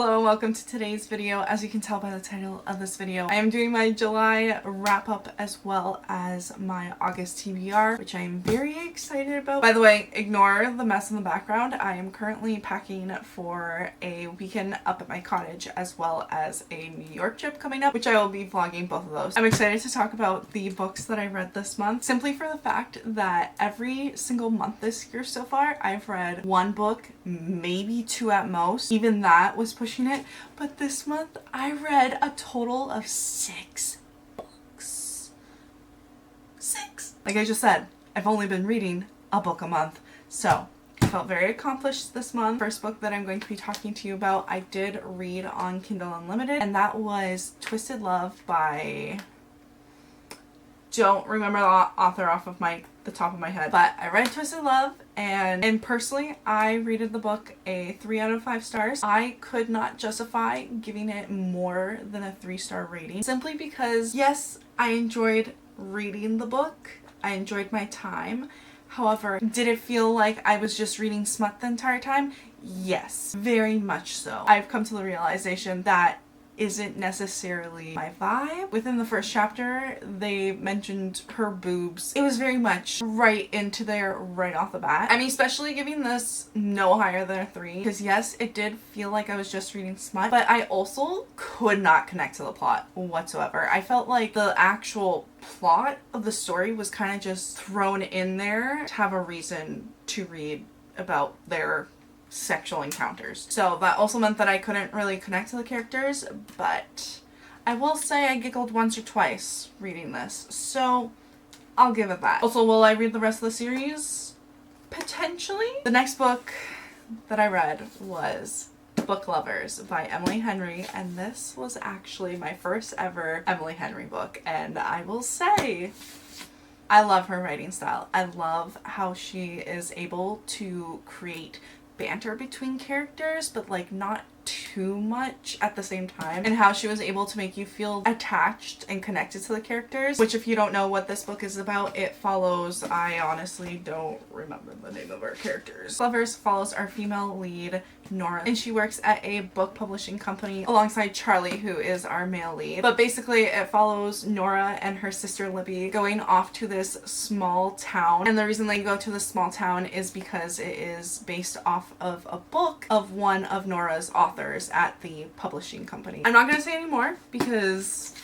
Hello and welcome to today's video. As you can tell by the title of this video, I am doing my July wrap up as well as my August TBR, which I am very excited about. By the way, ignore the mess in the background. I am currently packing for a weekend up at my cottage as well as a New York trip coming up, which I will be vlogging both of those. I'm excited to talk about the books that I read this month, simply for the fact that every single month this year so far, I've read one book, maybe two at most. Even that was pushing it, but this month I read a total of 6 books. 6! Like I just said, I've only been reading a book a month, so I felt very accomplished this month. First book that I'm going to be talking to you about, I did read on Kindle Unlimited, and that was Twisted Love by... don't remember the author off of the top of my head, but I read Twisted Love, and personally I rated the book a 3 out of 5 stars. I could not justify giving it more than a 3-star rating simply because yes, I enjoyed reading the book, I enjoyed my time. However, did it feel like I was just reading smut the entire time? Yes, very much so. I've come to the realization that isn't necessarily my vibe. Within the first chapter, they mentioned her boobs. It was very much right into there right off the bat. I'm especially giving this no higher than a 3 because yes, it did feel like I was just reading smut, but I also could not connect to the plot whatsoever. I felt like the actual plot of the story was kind of just thrown in there to have a reason to read about their sexual encounters. So that also meant that I couldn't really connect to the characters, but I will say I giggled once or twice reading this, so I'll give it that. Also, will I read the rest of the series? Potentially. The next book that I read was Book Lovers by Emily Henry, and this was actually my first ever Emily Henry book, and I will say I love her writing style. I love how she is able to create banter between characters, but like not too much at the same time, and how she was able to make you feel attached and connected to the characters, which if you don't know what this book is about, it follows, I honestly don't remember the name of our characters. Lovers follows our female lead, Nora, and she works at a book publishing company alongside Charlie, who is our male lead. But basically it follows Nora and her sister Libby going off to this small town, and the reason they go to this small town is because it is based off of a book of one of Nora's authors at the publishing company. I'm not going to say any more because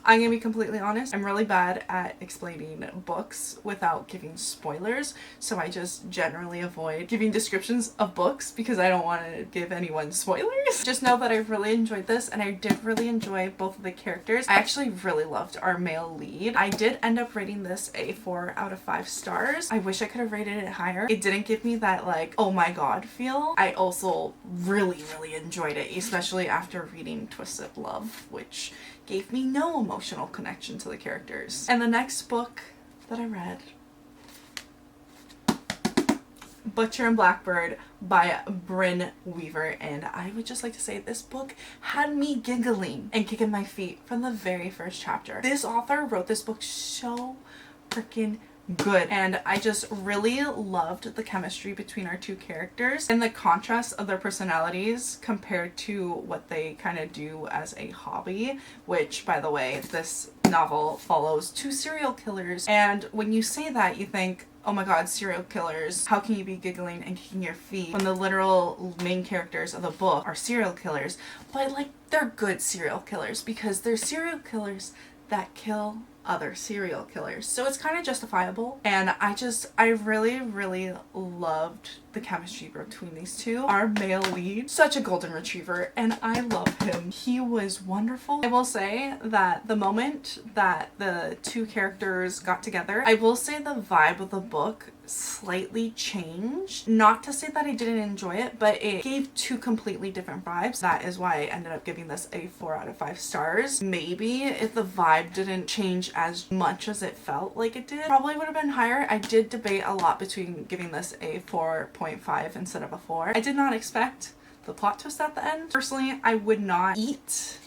I'm going to be completely honest, I'm really bad at explaining books without giving spoilers, so I just generally avoid giving descriptions of books because I don't want to give anyone spoilers. Just know that I really enjoyed this, and I did really enjoy both of the characters. I actually really loved our male lead. I did end up rating this a 4 out of 5 stars. I wish I could have rated it higher. It didn't give me that like, oh my god feel. I also really enjoyed it, especially after reading Twisted Love, which gave me no emotional connection to the characters. And the next book that I read, Butcher and Blackbird by Brynne Weaver, and I would just like to say this book had me giggling and kicking my feet from the very first chapter. This author wrote this book so freaking good, and I just really loved the chemistry between our two characters and the contrast of their personalities compared to what they kind of do as a hobby, which by the way, this novel follows 2 serial killers, and when you say that you think, oh my god, serial killers, how can you be giggling and kicking your feet when the literal main characters of the book are serial killers? But like, they're good serial killers because they're serial killers that kill other serial killers, so it's kind of justifiable. And I really loved the chemistry between these two. Our male lead, such a golden retriever, and I love him. He was wonderful. I will say that the moment that the two characters got together, I will say the vibe of the book slightly changed. Not to say that I didn't enjoy it, but it gave 2 completely different vibes. That is why I ended up giving this a 4 out of 5 stars. Maybe if the vibe didn't change as much as it felt like it did, probably would have been higher. I did debate a lot between giving this a 4.5 instead of a 4. I did not expect the plot twist at the end. Personally, I would not eat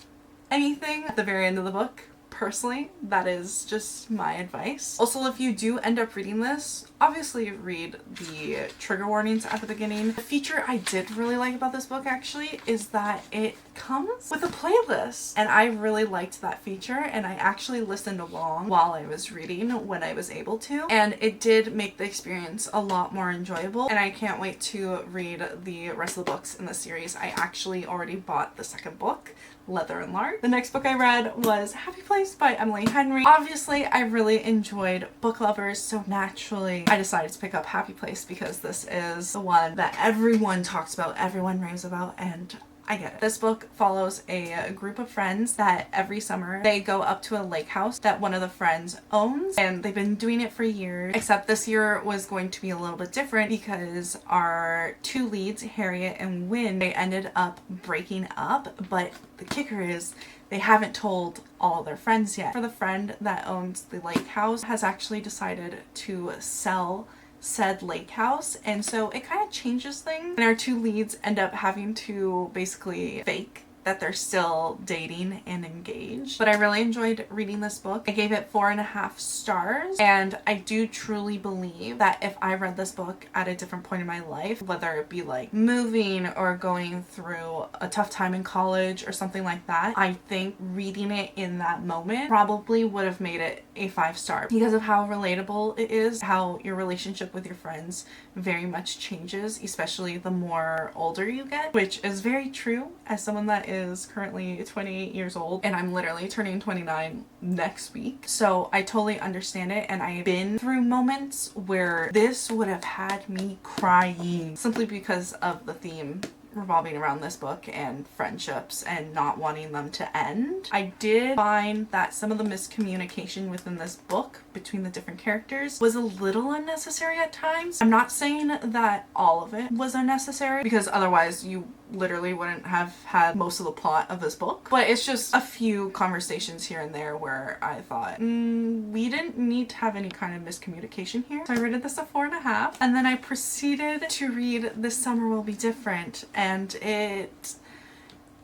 anything at the very end of the book personally, that is just my advice. Also, if you do end up reading this, obviously read the trigger warnings at the beginning. The feature I did really like about this book actually is that it comes with a playlist, and I really liked that feature, and I actually listened along while I was reading when I was able to, and it did make the experience a lot more enjoyable, and I can't wait to read the rest of the books in the series. I actually already bought the second book, Leather and Lark. The next book I read was Happy Place by Emily Henry. Obviously, I really enjoyed Book Lovers, so naturally I decided to pick up Happy Place because this is the one that everyone talks about, everyone raves about, and I get it. This book follows a group of friends that every summer they go up to a lake house that one of the friends owns, and they've been doing it for years, except this year was going to be a little bit different because our two leads, Harriet and Wynne, they ended up breaking up, but the kicker is they haven't told all of their friends yet. For the friend that owns the lake house has actually decided to sell said lake house, and so it kind of changes things, and our two leads end up having to basically fake that they're still dating and engaged. But I really enjoyed reading this book. I gave it 4.5 stars, and I do truly believe that if I read this book at a different point in my life, whether it be like moving or going through a tough time in college or something like that, I think reading it in that moment probably would have made it a 5-star because of how relatable it is, how your relationship with your friends very much changes, especially the more older you get, which is very true as someone that is currently 28 years old, and I'm literally turning 29 next week. So I totally understand it, and I've been through moments where this would have had me crying simply because of the theme revolving around this book and friendships and not wanting them to end. I did find that some of the miscommunication within this book between the different characters was a little unnecessary at times. I'm not saying that all of it was unnecessary, because otherwise you literally wouldn't have had most of the plot of this book, but it's just a few conversations here and there where I thought we didn't need to have any kind of miscommunication here. So I rated this a 4.5, and then I proceeded to read This Summer Will Be Different, and it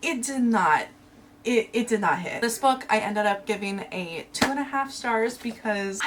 did not hit. This book I ended up giving a 2.5 stars because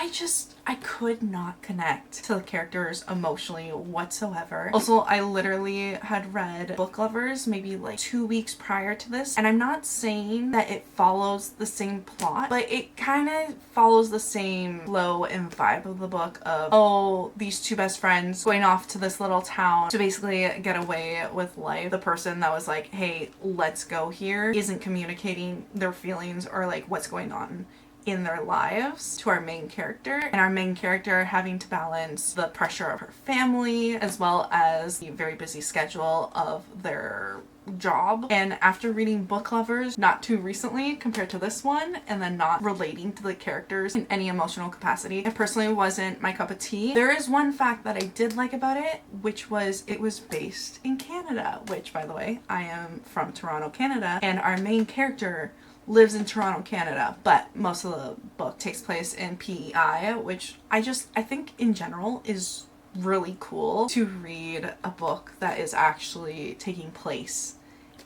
I could not connect to the characters emotionally whatsoever. Also, I literally had read Book Lovers maybe like 2 weeks prior to this, and I'm not saying that it follows the same plot, but it kind of follows the same flow and vibe of the book of, oh, these two best friends going off to this little town to basically get away with life. The person that was like, hey, let's go here, isn't communicating their feelings or like what's going on in their lives to our main character, and our main character having to balance the pressure of her family as well as the very busy schedule of their job. And after reading Book Lovers not too recently compared to this one, and then not relating to the characters in any emotional capacity, it personally wasn't my cup of tea. There is one fact that I did like about it, which was it was based in Canada, which, by the way, I am from Toronto, Canada, and our main character lives in Toronto, Canada, but most of the book takes place in PEI, which I think in general is really cool to read a book that is actually taking place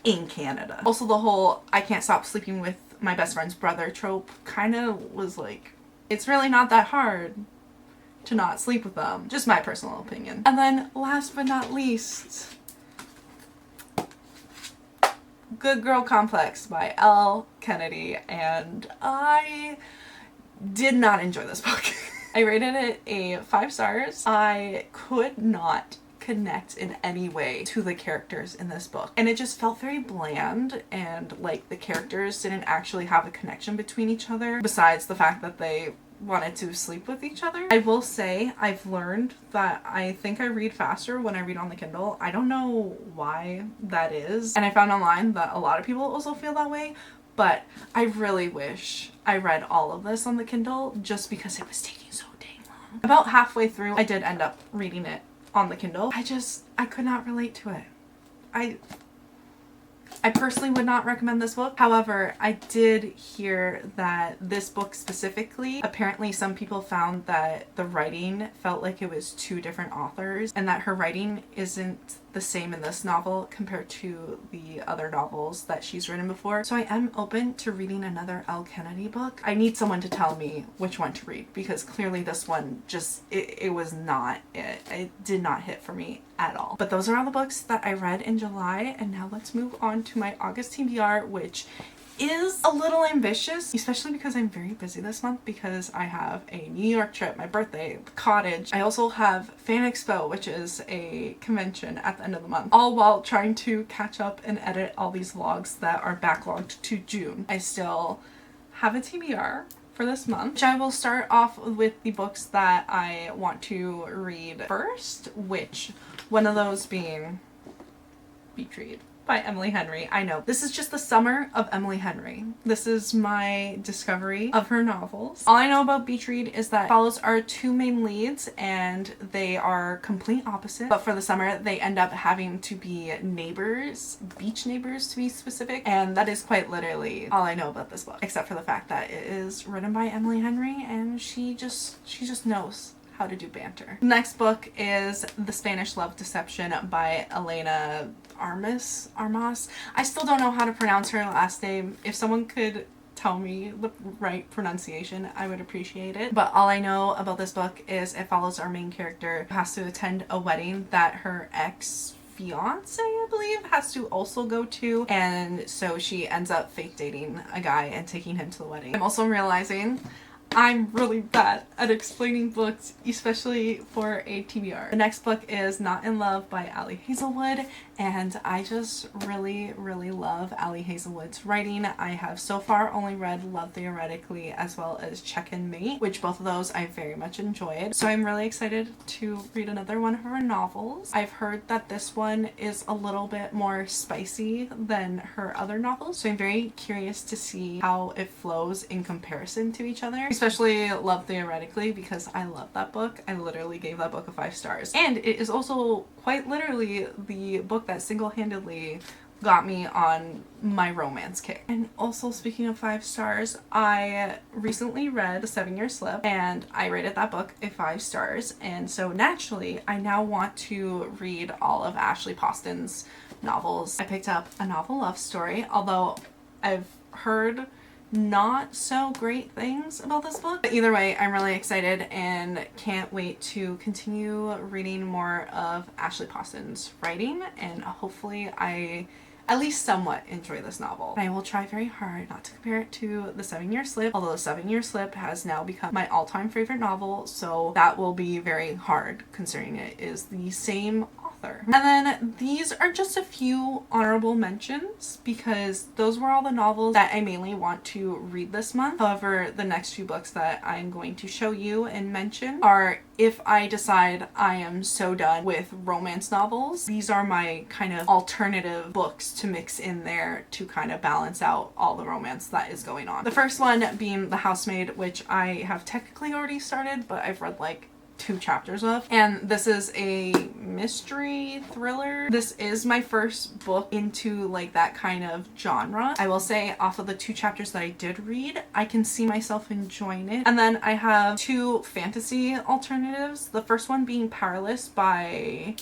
in Canada. Also, the whole I can't stop sleeping with my best friend's brother trope kind of was like, it's really not that hard to not sleep with them. Just my personal opinion. And then last but not least, Good Girl Complex by Elle Kennedy, and I did not enjoy this book. I rated it a 5 stars. I could not connect in any way to the characters in this book, and it just felt very bland, and like the characters didn't actually have a connection between each other besides the fact that they wanted to sleep with each other. I will say I've learned that I think I read faster when I read on the Kindle. I don't know why that is, and I found online that a lot of people also feel that way, but I really wish I read all of this on the Kindle just because it was taking so dang long. About halfway through, I did end up reading it on the Kindle. I could not relate to it. I personally would not recommend this book. However, I did hear that this book specifically, apparently some people found that the writing felt like it was 2 different authors, and that her writing isn't the same in this novel compared to the other novels that she's written before. So I am open to reading another Elle Kennedy book. I need someone to tell me which one to read, because clearly this one just, it was not it. It did not hit for me at all. But those are all the books that I read in July, and now let's move on to my August TBR, which is a little ambitious, especially because I'm very busy this month because I have a New York trip, my birthday, the cottage. I also have Fan Expo, which is a convention at the end of the month, all while trying to catch up and edit all these vlogs that are backlogged to June. I still have a TBR for this month, which I will start off with the books that I want to read first, which one of those being Beach Read by Emily Henry. I know, this is just the summer of Emily Henry. This is my discovery of her novels. All I know about Beach Read is that it follows our two main leads and they are complete opposite, but for the summer they end up having to be neighbors, beach neighbors to be specific, and that is quite literally all I know about this book, except for the fact that it is written by Emily Henry and she just knows how to do banter. The next book is The Spanish Love Deception by Elena Armas. I still don't know how to pronounce her last name. If someone could tell me the right pronunciation, I would appreciate it. But all I know about this book is it follows our main character who has to attend a wedding that her ex-fiance, I believe, has to also go to, and so she ends up fake dating a guy and taking him to the wedding. I'm also realizing I'm really bad at explaining books, especially for a TBR. The next book is Not in Love by Ali Hazelwood, and I just really love Ali Hazelwood's writing. I have so far only read Love Theoretically as well as Check and Mate, which both of those I very much enjoyed. So I'm really excited to read another one of her novels. I've heard that this one is a little bit more spicy than her other novels, so I'm very curious to see how it flows in comparison to each other. Especially Love Theoretically, because I love that book. I literally gave that book a 5 stars. And it is also quite literally the book that single-handedly got me on my romance kick. And also, speaking of 5 stars, I recently read The 7-Year Slip and I rated that book a 5 stars. And so naturally, I now want to read all of Ashley Poston's novels. I picked up A Novel Love Story, although I've heard not so great things about this book. But either way, I'm really excited and can't wait to continue reading more of Ashley Poston's writing, and hopefully I at least somewhat enjoy this novel. And I will try very hard not to compare it to The 7-Year Slip, although The 7-Year Slip has now become my all-time favorite novel, so that will be very hard considering it is the same author. And then these are just a few honorable mentions because those were all the novels that I mainly want to read this month. However, the next few books that I'm going to show you and mention are if I decide I am so done with romance novels. These are my kind of alternative books to mix in there to kind of balance out all the romance that is going on. The first one being The Housemaid, which I have technically already started, but I've read like 2 chapters of, and this is a mystery thriller. This is my first book into like that kind of genre. I will say off of the 2 chapters that I did read, I can see myself enjoying it. And then I have 2 fantasy alternatives. The first one being Powerless by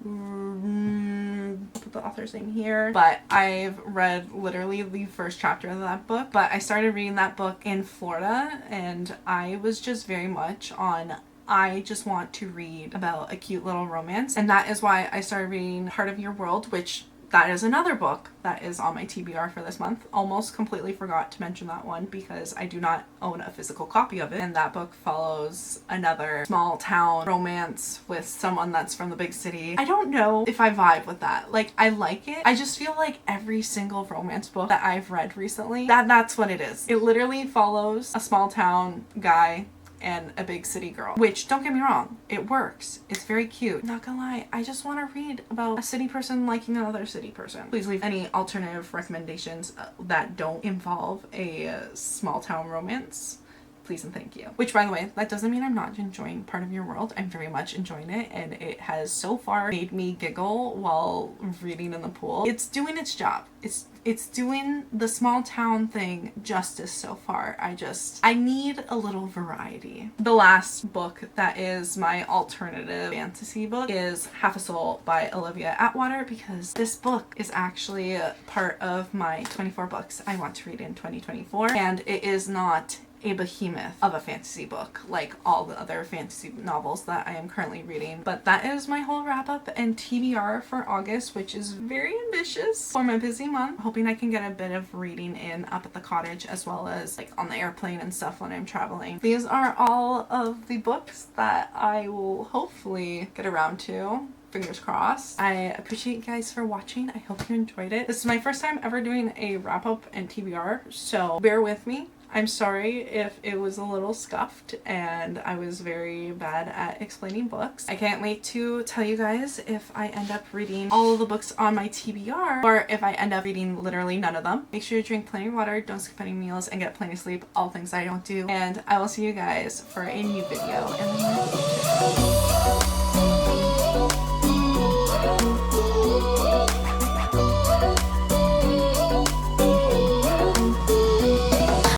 I'll put the author's name here, but I've read literally the first chapter of that book, but I started reading that book in Florida and I was just very much on I just want to read about a cute little romance, and that is why I started reading Heart of Your World, which that is another book that is on my TBR for this month. Almost completely forgot to mention that one because I do not own a physical copy of it, and that book follows another small town romance with someone that's from the big city. I don't know if I vibe with that. Like, I like it. I just feel like every single romance book that I've read recently, that's what it is. It literally follows a small town guy and a big city girl, which, don't get me wrong, it works. It's very cute. Not gonna lie, I just want to read about a city person liking another city person. Please leave any alternative recommendations that don't involve a small town romance. Please and thank you. Which, by the way, that doesn't mean I'm not enjoying Part of Your World. I'm very much enjoying it, and it has so far made me giggle while reading in the pool. It's doing its job. it's doing the small town thing justice so far. I need a little variety. The last book that is my alternative fantasy book is Half a Soul by Olivia Atwater, because this book is actually part of my 24 books I want to read in 2024, and it is not a behemoth of a fantasy book like all the other fantasy novels that I am currently reading. But that is my whole wrap up and TBR for August, which is very ambitious for my busy month. Hoping I can get a bit of reading in up at the cottage as well as like on the airplane and stuff when I'm traveling. These are all of the books that I will hopefully get around to. Fingers crossed. I appreciate you guys for watching. I hope you enjoyed it. This is my first time ever doing a wrap up and TBR, so bear with me. I'm sorry if it was a little scuffed and I was very bad at explaining books. I can't wait to tell you guys if I end up reading all of the books on my TBR or if I end up reading literally none of them. Make sure you drink plenty of water, don't skip any meals, and get plenty of sleep. All things I don't do. And I will see you guys for a new video in the near future.